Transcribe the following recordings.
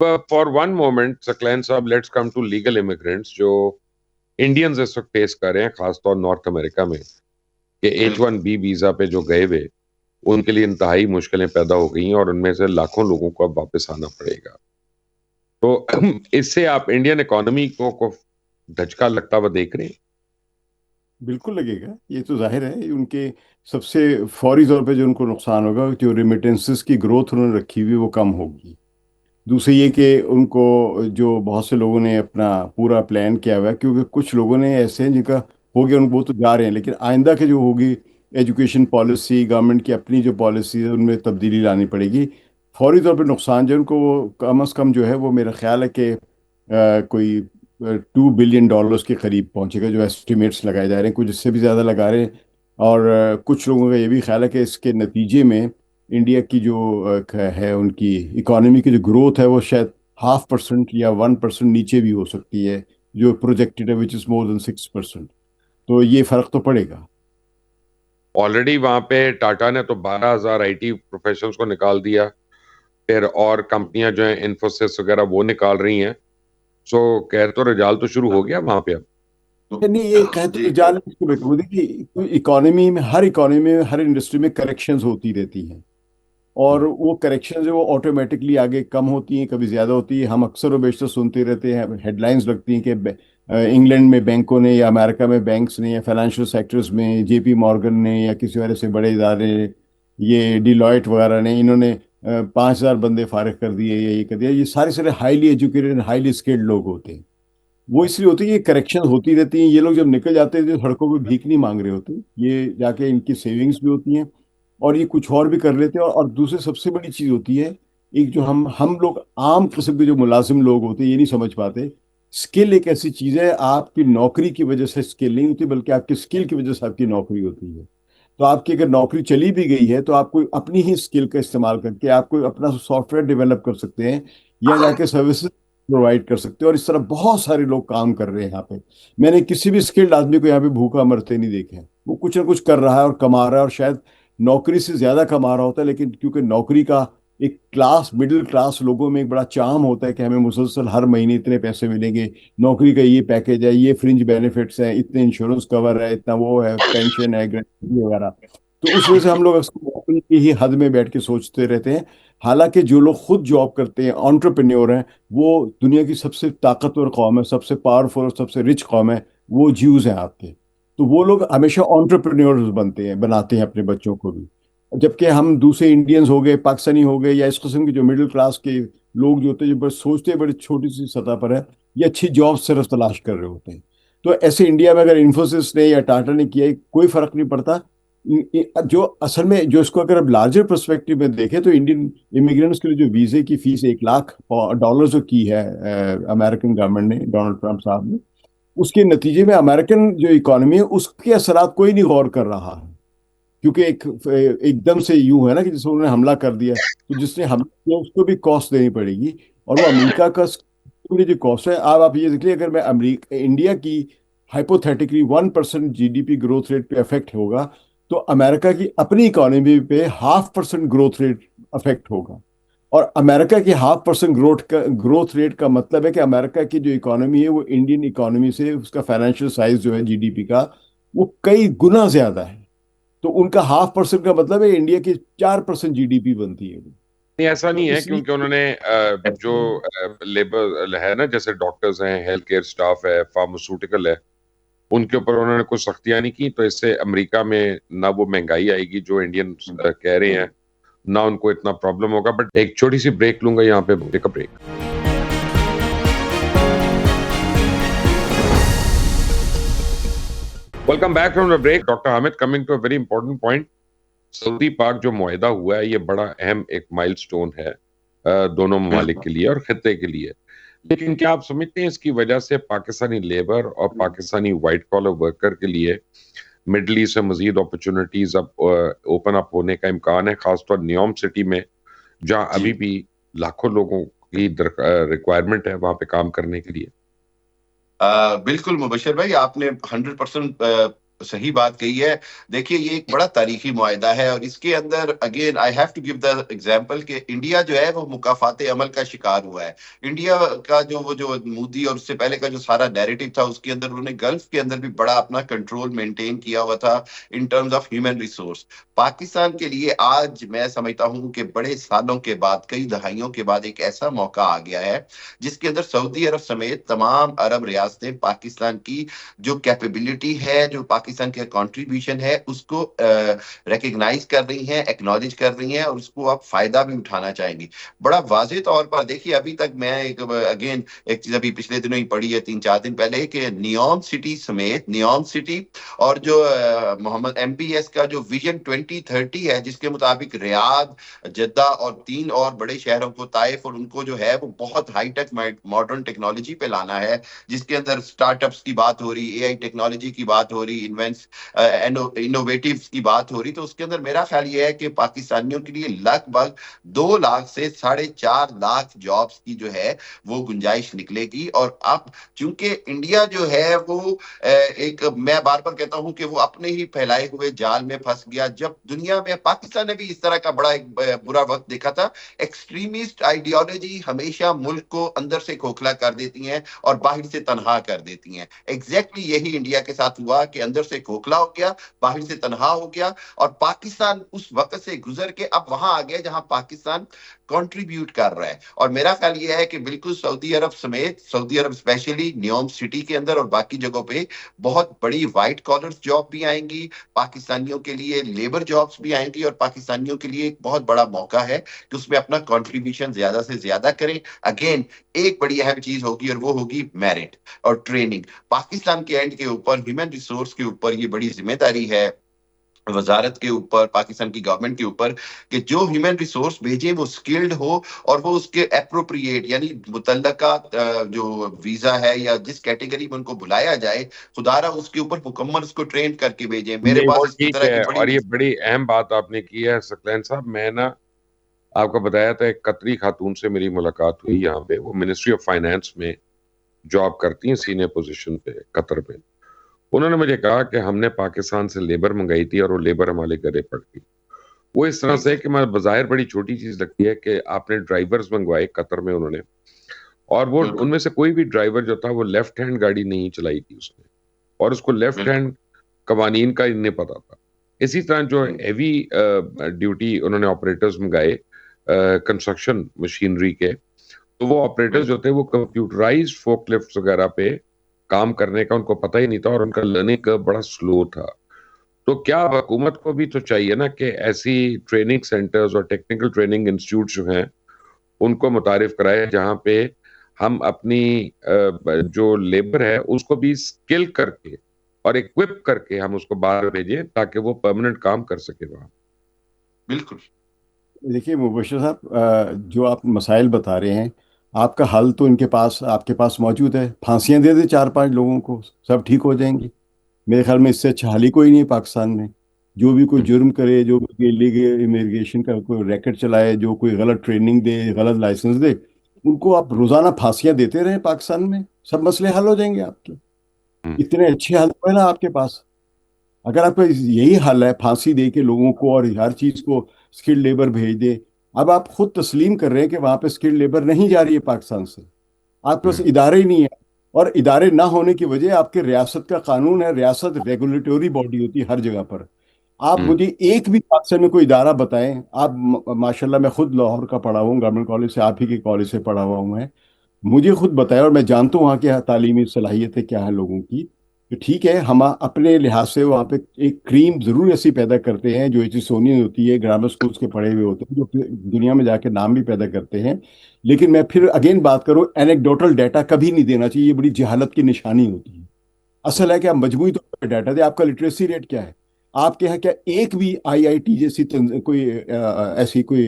For one moment Saqlain साहब, let's come to legal immigrants जो Indians इस वक्त फेस कर रहे हैं, खासतौर नॉर्थ अमेरिका में, कि H1B वीजा पे जो गए हुए, उनके लिए इंतहाई मुश्किलें पैदा हो गई हैं और उनमें से लाखों लोगों को अब वापस आना पड़ेगा। तो इससे आप इंडियन इकोनॉमी को धचका लगता हुआ देख रहे हैं? बिल्कुल लगेगा, ये तो जाहिर है। उनके सबसे फौरी तौर पे जो उनको नुकसान होगा, जो रेमिटेंसेस की ग्रोथ उन्होंने रखी हुई वो कम होगी। दूसरी ये कि उनको, जो बहुत से लोगों ने अपना पूरा प्लान किया हुआ है, क्योंकि कुछ लोगों ने ऐसे हैं जिनका हो गया, उन वो तो जा रहे हैं, लेकिन आइंदा के जो होगी एजुकेशन पॉलिसी, गवर्नमेंट की अपनी जो पॉलिसी है उनमें तब्दीली लानी पड़ेगी। फौरी तौर पे नुकसान जो है उनको, वो कम अज़ कम जो है वो मेरा ख्याल है कि कोई $2 बिलियन के करीब पहुंचेगा, जो एस्टिमेट्स लगाए जा रहे हैं। कुछ इससे भी ज़्यादा लगा रहे हैं। और कुछ लोगों का ये भी ख्याल है कि इसके नतीजे में इंडिया की जो है, उनकी इकोनॉमी की जो ग्रोथ है वो शायद 0.5% या 1% नीचे भी हो सकती है, जो प्रोजेक्टेड है, विच इज़ मोर देन 6%। तो ये फर्क तो पड़ेगा। ऑलरेडी वहां पे टाटा ने तो 12,000 IT प्रोफेशनल्स को निकाल दिया, फिर और कंपनियां जो है इन्फोसिस वगैरह वो निकाल रही हैं। सो कह तो रिजाल तो शुरू हो गया वहां पे अब। नहीं, ये कहते तो जान इसको बेटा, वो देखिए इकोनॉमी में, हर इंडस्ट्री में करेक्शंस होती रहती हैं। और वो करेक्शन जो वो ऑटोमेटिकली आगे कम होती हैं, कभी ज़्यादा होती है। हम अक्सर और बेशतर सुनते रहते हैं, हेडलाइंस लगती हैं कि इंग्लैंड में बैंकों ने, या अमेरिका में बैंक्स ने, या फाइनेंशियल सेक्टर्स में JP मॉर्गन ने, या किसी वजह से बड़े इदारे, ये डिलॉयट वगैरह ने, इन्होंने 5,000 बंदे फारिग कर दिए या ये कर दिया। ये सारे सारे हाईली एजुकेटेड, हाईली स्किल्ड लोग होते हैं। वो इसलिए होती है, ये करेक्शन होती रहती हैं। ये लोग जब निकल जाते हैं तो सड़कों पे भीख नहीं मांग रहे होते, ये जाके इनकी सेविंग्स भी होती हैं, और ये कुछ और भी कर लेते हैं। और दूसरी सबसे बड़ी चीज होती है, एक जो हम लोग आम किस्म के जो मुलाजिम लोग होते हैं ये नहीं समझ पाते। स्किल एक ऐसी चीज है, आपकी नौकरी की वजह से स्किल नहीं होती, बल्कि आपकी स्किल की वजह से आपकी नौकरी होती है। तो आपकी अगर नौकरी चली भी गई है तो आप कोई अपनी ही स्किल का इस्तेमाल करके आप कोई अपना सॉफ्टवेयर डेवलप कर सकते हैं, या जाके सर्विसेज प्रोवाइड कर सकते हो। और इस तरह बहुत सारे लोग काम कर रहे हैं यहाँ पे। मैंने किसी भी स्किल्ड आदमी को यहाँ पे भूखा मरते नहीं देखे हैं। वो कुछ ना कुछ कर रहा है और कमा रहा है, और शायद नौकरी से ज्यादा कमा रहा होता है, लेकिन क्योंकि नौकरी का एक क्लास, मिडिल क्लास लोगों में एक बड़ा चार्म होता है कि हमें मुसलसल हर महीने इतने पैसे मिलेंगे, नौकरी का ये पैकेज है, ये फ्रिंज बेनिफिट्स हैं, इतने इंश्योरेंस कवर है, इतना वो है, पेंशन है, ग्रेचुटी वगैरह। तो उस वजह से हम लोग अक्सर नौकरी की ही हद में बैठ के सोचते रहते हैं। हालांकि जो लोग खुद जॉब करते हैं, एंटरप्रेन्योर हैं, वो दुनिया की सबसे ताकतवर कौम है, सबसे पावरफुल और सबसे रिच कौम है, वो ज्यूज हैं आपके। तो वो लोग हमेशा एंटरप्रेन्योर्स बनते हैं, बनाते हैं अपने बच्चों को भी। जबकि हम दूसरे इंडियंस हो गए, पाकिस्तानी हो गए, या इस किस्म के जो मिडिल क्लास के लोग जो होते हैं, जो बस सोचते हैं बड़ी छोटी सी सतह पर है, ये अच्छी जॉब सिर्फ तलाश कर रहे होते हैं। तो ऐसे इंडिया में अगर इन्फोसिस ने या टाटा ने किया है, कोई फर्क नहीं पड़ता। जो असल में, जो इसको अगर अब लार्जर पर्सपेक्टिव में देखें, तो इंडियन इमिग्रेंट्स के लिए जो वीजे की फीस $1 लाख जो की है अमेरिकन गवर्नमेंट ने, डोनाल्ड ट्रंप साहब ने, उसके नतीजे में अमेरिकन जो इकोनॉमी है उसके असरात कोई नहीं गौर कर रहा है। क्योंकि एकदम से यूं है ना कि जैसे उन्होंने हमला कर दिया, तो जिसने हमला किया उसको भी कॉस्ट देनी पड़ेगी। और वो अमेरिका का पूरी जो कॉस्ट है, अब आप ये देखिए, अगर मैं अमेरिका इंडिया की हाइपोथेटिकली 1% GDP ग्रोथ रेट पे अफेक्ट होगा, तो अमेरिका की अपनी इकोनॉमी पे 0.5% ग्रोथ रेट अफेक्ट होगा। और अमेरिका की 0.5% ग्रोथ रेट का मतलब है कि अमेरिका की जो इकोनॉमी है वो इंडियन इकोनॉमी से, उसका फाइनेंशियल साइज जो है GDP का, वो कई गुना ज्यादा है। तो उनका 0.5% का मतलब है इंडिया की 4% GDP बनती है वो। नहीं, ऐसा तो नहीं है, इसलिए क्योंकि उन्होंने जो लेबर है ना, जैसे डॉक्टर्स हैं, हेल्थ केयर स्टाफ है, फार्मास्यूटिकल है, उनके ऊपर उन्होंने कुछ सख्तियां नहीं की, तो इससे अमेरिका में ना वो महंगाई आएगी जो इंडियन कह रहे हैं, ना उनको इतना प्रॉब्लम होगा। बट एक छोटी सी ब्रेक लूंगा यहाँ पे, take a break. Welcome back from the break. Doctor Hamid, coming to a very important point. Saudi Pak जो मुआहदा हुआ है, ये बड़ा अहम एक माइलस्टोन है दोनों ममालिक के लिए और खित्ते के लिए। लेकिन क्या आप समझते हैं इसकी वजह से पाकिस्तानी लेबर और पाकिस्तानी वाइट कॉलर वर्कर के लिए मिडल ईस्ट में मजीद अपॉर्चुनिटीज अब ओपन अप होने का इम्कान है, खासतौर न्योम सिटी में, जहां अभी भी लाखों लोगों की रिक्वायरमेंट है वहां पे काम करने के लिए? बिल्कुल मुबशर भाई, आपने 100% सही बात कही है। देखिए ये एक बड़ा तारीखी मुआहिदा है और इसके अंदर again I have to give the example कि इंडिया जो है वो मुकाफाते अमल का शिकार हुआ है। इंडिया का जो मोदी और उससे पहले का जो सारा नैरेटिव था उसके अंदर उन्होंने गल्फ के अंदर भी बड़ा अपना कंट्रोल मेंटेन किया हुआ था in terms of human resource. Pakistan के लिए आज मैं समझता हूं कि बड़े सालों के बाद, कई दहाइयों के बाद एक ऐसा मौका आ गया है जिसके अंदर सऊदी अरब समेत तमाम अरब रियासतें पाकिस्तान की जो कैपेबिलिटी है, जो पाकिस्तान का कंट्रीब्यूशन है, उसको रिकग्नाइज कर रही हैं, एक्नॉलेज कर रही हैं और उसको आप फायदा भी उठाना चाहेंगी। बड़ा वाज़ेह तौर पर देखिए, अभी तक मैं एक अगेन एक चीज अभी पिछले दिनों ही पढ़ी है, 3-4 दिन पहले, कि नियोम सिटी समेत, नियोम सिटी और जो मोहम्मद एमपीएस का जो विजन 2030 है, जिसके मुताबिक रियाद, जद्दा और 3 और बड़े शहरों को, ताइफ और उनको जो है वो बहुत हाईटेक मॉडर्न टेक्नोलॉजी पे लाना है, जिसके अंदर स्टार्टअप्स की बात हो रही, एआई टेक्नोलॉजी की बात हो रही, इनोवेटिव की बात हो रही। तो उसके अंदर मेरा ख्याल ये है कि पाकिस्तानियों के लिए लगभग 2 लाख से 4.5 लाख जॉब्स की जो है वो गुंजाइश निकलेगी। और अब चूंकि इंडिया जो है वो एक, मैं बार बार कहता हूं कि वो अपने ही फैलाए हुए जाल में फंस गया। जब दुनिया में, पाकिस्तान ने भी इस तरह का बड़ा एक बुरा वक्त देखा था। एक्सट्रीमिस्ट आइडियोलॉजी हमेशा मुल्क को अंदर से खोखला कर देती है और बाहर से तनहा कर देती हैं। एग्जैक्टली यही इंडिया के साथ हुआ कि अंदर से खोखला हो गया, बाहर से तनहा हो गया और पाकिस्तान उस वक्त से गुजर के अब वहां आ गया जहां पाकिस्तान कंट्रीब्यूट कर रहा है। और मेरा ख्याल यह है कि बिल्कुल सऊदी अरब समेत, सऊदी अरब स्पेशली नियोम सिटी के अंदर और बाकी जगहों पे बहुत बड़ी व्हाइट कॉलर जॉब भी आएंगी, पाकिस्तानियों के लिए लेबर जॉब्स भी आएंगी और पाकिस्तानियों के लिए एक बहुत बड़ा मौका है कि उसमें अपना कंट्रीब्यूशन ज्यादा से ज्यादा करें। अगेन एक बड़ी अहम चीज होगी और वो होगी मेरिट और ट्रेनिंग। पाकिस्तान के एंड के ऊपर, ह्यूमन रिसोर्स के ऊपर ये बड़ी जिम्मेदारी है, वजारत के ऊपर, पाकिस्तान की गवर्नमेंट के ऊपर, कि जो ह्यूमन रिसोर्स भेजे वो स्किल्ड हो और वो उसके एप्रोप्रिएट, यानी मुतल्लका जो वीजा है या जिस कैटेगरी में उनको बुलाया जाए, खुदारा उसके ऊपर मुकम्मल उसको ट्रेन करके भेजे। मेरे नहीं, वो पास इस ठीक तरह की है बड़ी, और ये बड़ी अहम बात आपने की है सकलैन साहब। मैं ना आपको बताया था, एक कतरी खातून से मेरी मुलाकात हुई यहाँ पे, वो मिनिस्ट्री ऑफ फाइनेंस में जॉब करती हैं, सीनियर पोजीशन पे कतर में। उन्होंने मुझे कहा कि हमने पाकिस्तान से लेबर मंगाई थी और वो लेबर हमारे गले पड़ गई। वो इस तरह से कि मैं, बज़ाहिर बड़ी छोटी चीज लगती है कि आपने ड्राइवर्स मंगवाए कतर में उन्होंने, और वो उनमें से कोई भी ड्राइवर जो था वो लेफ्ट हैंड गाड़ी नहीं चलाई थी उसने, और उसको लेफ्ट हैंड कवानीन का इन्हें पता था। इसी तरह जो हेवी ड्यूटी उन्होंने ऑपरेटर्स मंगाए कंस्ट्रक्शन मशीनरी के, तो वो ऑपरेटर्स जो थे वो कंप्यूटराइज्ड फोकलिफ्ट वगैरह पे काम करने का उनको पता ही नहीं था और उनका लर्निंग कर्व बड़ा स्लो था। तो क्या हुकूमत को भी तो चाहिए ना कि ऐसी ट्रेनिंग सेंटर्स और टेक्निकल ट्रेनिंग इंस्टीट्यूट जो हैं उनको मुतारिफ कराए, जहां पे हम अपनी जो लेबर है उसको भी स्किल करके और इक्विप करके हम उसको बाहर भेजें ताकि वो परमानेंट काम कर सके वहां। बिल्कुल। देखिए मुबशर साहब, जो आप मसाइल बता रहे हैं, आपका हल तो इनके पास, आपके पास मौजूद है। फांसियां दे दे 4-5 लोगों को, सब ठीक हो जाएंगे। मेरे ख्याल में इससे अच्छा हाल ही कोई नहीं है पाकिस्तान में। जो भी कोई जुर्म करे, जो भी इलीगल इमिग्रेशन का कोई रैकेट चलाए, जो कोई गलत ट्रेनिंग दे, गलत लाइसेंस दे, उनको आप रोजाना फांसियां देते रहें पाकिस्तान में, सब मसले हल हो जाएंगे आपके। इतने अच्छे हल है ना आपके पास। अगर आपका यही हाल है, फांसी दे के लोगों को और हर चीज को स्किल्ड लेबर भेज दे। अब आप खुद तस्लीम कर रहे हैं कि वहां पे स्किल्ड लेबर नहीं जा रही है पाकिस्तान से। आपके पास इदारे ही नहीं है, और इदारे ना होने की वजह आपके रियासत का कानून है। रियासत रेगुलेटरी बॉडी होती है हर जगह पर। आप मुझे एक भी पाकिस्तान में कोई इदारा बताएं। आप माशाल्लाह, मैं खुद लाहौर का पढ़ा हूँ, गवर्नमेंट कॉलेज से, आप ही के कॉलेज से पढ़ा हुआ हूँ मैं। मुझे खुद बताया और मैं जानता हूँ वहाँ की तालीमी सलाहियतें क्या है लोगों की। तो ठीक है, हम अपने लिहाज से वहाँ पे एक क्रीम जरूर ऐसी पैदा करते हैं जो एचिसोनियन होती है, ग्रामर स्कूल्स के पढ़े हुए होते हैं, जो दुनिया में जाके नाम भी पैदा करते हैं। लेकिन मैं फिर अगेन बात करूँ, एनेक्डोटल डाटा कभी नहीं देना चाहिए, ये बड़ी जहालत की निशानी होती है। असल है कि आप मजमूई तौर पर डाटा दें। आपका लिटरेसी रेट क्या है? आपके यहाँ क्या एक भी आईआईटी जैसी कोई ऐसी कोई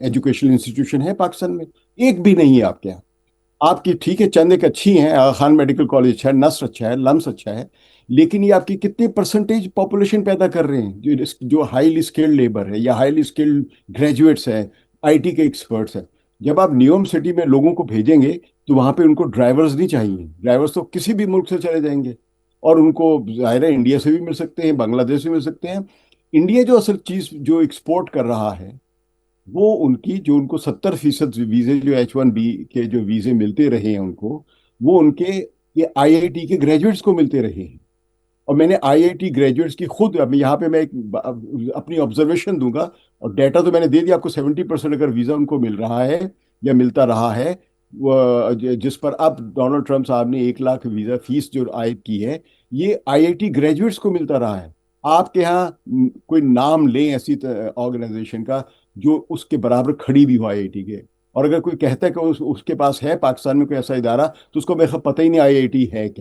एजुकेशनल इंस्टीट्यूशन है पाकिस्तान में? एक भी नहीं है आपके यहाँ। आपकी ठीक है, चंद एक अच्छी हैं, आगा खान मेडिकल कॉलेज अच्छा है, नस्र अच्छा है, लम्स अच्छा है, लेकिन ये आपकी कितनी परसेंटेज पॉपुलेशन पैदा कर रहे हैं जो हाईली स्किल्ड लेबर है या हाईली स्किल्ड ग्रेजुएट्स हैं, आईटी के एक्सपर्ट्स हैं? जब आप न्यूयॉर्क सिटी में लोगों को भेजेंगे तो वहां पे उनको ड्राइवर्स नहीं चाहिए। ड्राइवर्स तो किसी भी मुल्क से चले जाएंगे। और उनको जाहिर है इंडिया से भी मिल सकते हैं, बांग्लादेश से मिल सकते हैं। इंडिया जो असल चीज जो एक्सपोर्ट कर रहा है वो उनकी जो उनको 70% वीजे जो H1B के जो वीजे मिलते रहे हैं उनको, वो उनके ये IIT के ग्रेजुएट्स को मिलते रहे हैं। और मैंने IIT ग्रेजुएट्स की खुद, अब यहाँ पे मैं एक अपनी ऑब्जर्वेशन दूंगा, और डाटा तो मैंने दे दिया आपको। 70% अगर वीजा उनको मिल रहा है या मिलता रहा है, जिस पर अब डोनाल्ड ट्रंप साहब ने 1 लाख वीजा फीस जो आयद की है, ये IIT ग्रेजुएट्स को मिलता रहा है। आपके यहाँ कोई नाम लें ऐसी ऑर्गेनाइजेशन का जो उसके बराबर खड़ी भी हो IIT के? और अगर कोई कहता है कि उसके पास है पाकिस्तान में कोई ऐसा इदारा, तो उसको मेरे को पता ही नहीं IIT है क्या।